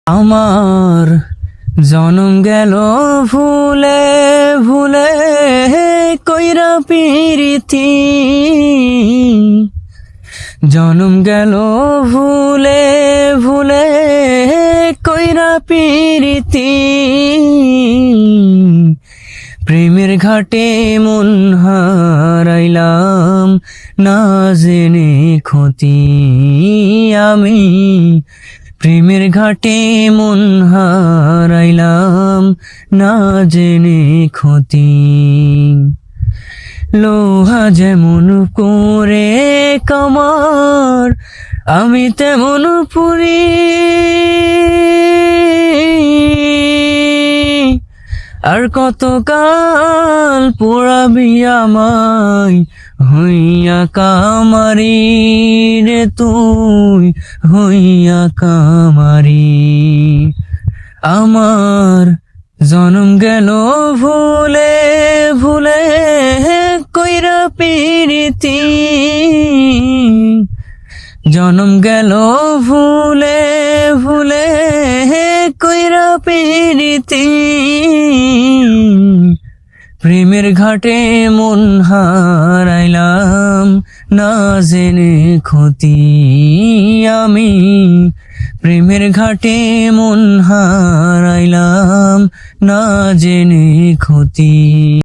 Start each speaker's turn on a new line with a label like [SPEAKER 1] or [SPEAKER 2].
[SPEAKER 1] আমার জনম গেল ভুলে ভুলে কইরা পিরিতি, জনম গেল ভুলে ভুলে কইরা পিরিতি। প্রেমের ঘাটে মন হারাইলাম না জেনে ক্ষতি আমি, প্রেমের ঘাটে মন হারাইলাম না জেনে ক্ষতি। লোহা যেমন করে কামার আমি তেমন পুরি, আর কতকাল পোড়াবি আমায় হইয়া কামারি রে তুই হইয়া কামারি। আমার জনম গেল ভুলে ভুলে কইরা পিরিতি, জনম গেল ভুলে ভুলে কইরা পিরিতি। প্রেমের ঘাটে মন হারাইলাম না জেনে ক্ষতি আমি, প্রেমের ঘাটে মন হারাইলাম না জেনে ক্ষতি।